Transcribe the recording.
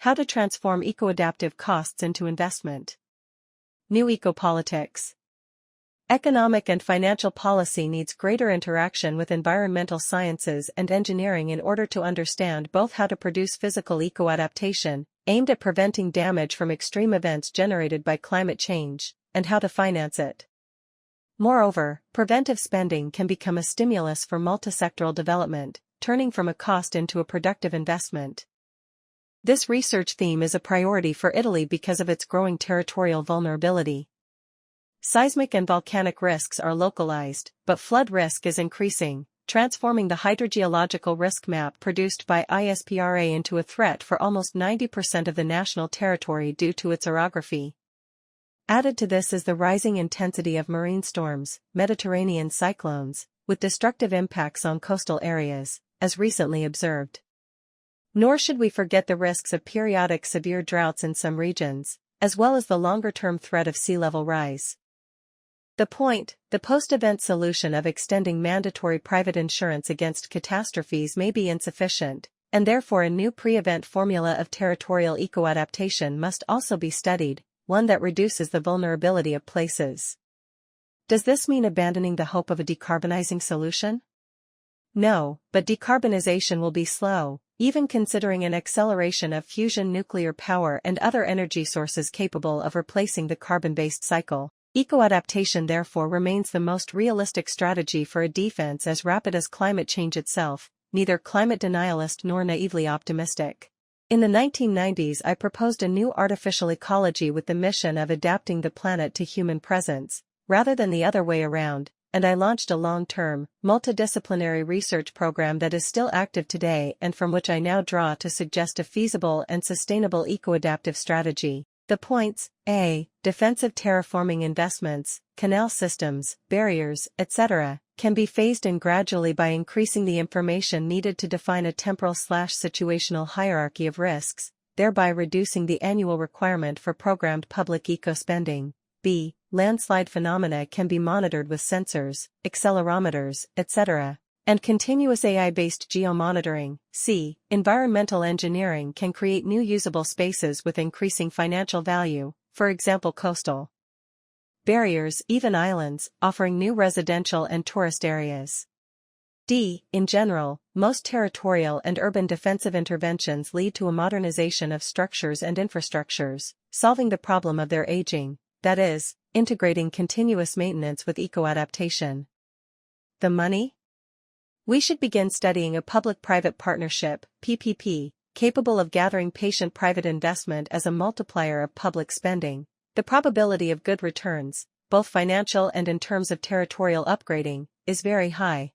How to transform eco-adaptive costs into investment. New ecopolitics. Economic and financial policy needs greater interaction with environmental sciences and engineering in order to understand both how to produce physical eco-adaptation, aimed at preventing damage from extreme events generated by climate change, and how to finance it. Moreover, preventive spending can become a stimulus for multisectoral development, turning from a cost into a productive investment. This research theme is a priority for Italy because of its growing territorial vulnerability. Seismic and volcanic risks are localized, but flood risk is increasing, transforming the hydrogeological risk map produced by ISPRA into a threat for almost 90% of the national territory due to its orography. Added to this is the rising intensity of marine storms, Mediterranean cyclones, with destructive impacts on coastal areas, as recently observed. Nor should we forget the risks of periodic severe droughts in some regions, as well as the longer-term threat of sea level rise. The post-event solution of extending mandatory private insurance against catastrophes may be insufficient, and therefore a new pre-event formula of territorial eco-adaptation must also be studied, one that reduces the vulnerability of places. Does this mean abandoning the hope of a decarbonizing solution? No, but decarbonization will be slow, even considering an acceleration of fusion nuclear power and other energy sources capable of replacing the carbon-based cycle. Eco-adaptation therefore remains the most realistic strategy for a defense as rapid as climate change itself, neither climate denialist nor naively optimistic. In the 1990s I proposed a new artificial ecology with the mission of adapting the planet to human presence, rather than the other way around, and I launched a long-term, multidisciplinary research program that is still active today and from which I now draw to suggest a feasible and sustainable eco-adaptive strategy. The points: A. Defensive terraforming investments, canal systems, barriers, etc., can be phased in gradually by increasing the information needed to define a temporal/situational hierarchy of risks, thereby reducing the annual requirement for programmed public eco-spending. B. Landslide phenomena can be monitored with sensors, accelerometers, etc., and continuous AI-based geomonitoring. C. Environmental engineering can create new usable spaces with increasing financial value, for example coastal barriers, even islands, offering new residential and tourist areas. D. In general, most territorial and urban defensive interventions lead to a modernization of structures and infrastructures, solving the problem of their aging, that is, integrating continuous maintenance with eco-adaptation. The money? We should begin studying a public-private partnership, PPP, capable of gathering patient private investment as a multiplier of public spending. The probability of good returns, both financial and in terms of territorial upgrading, is very high.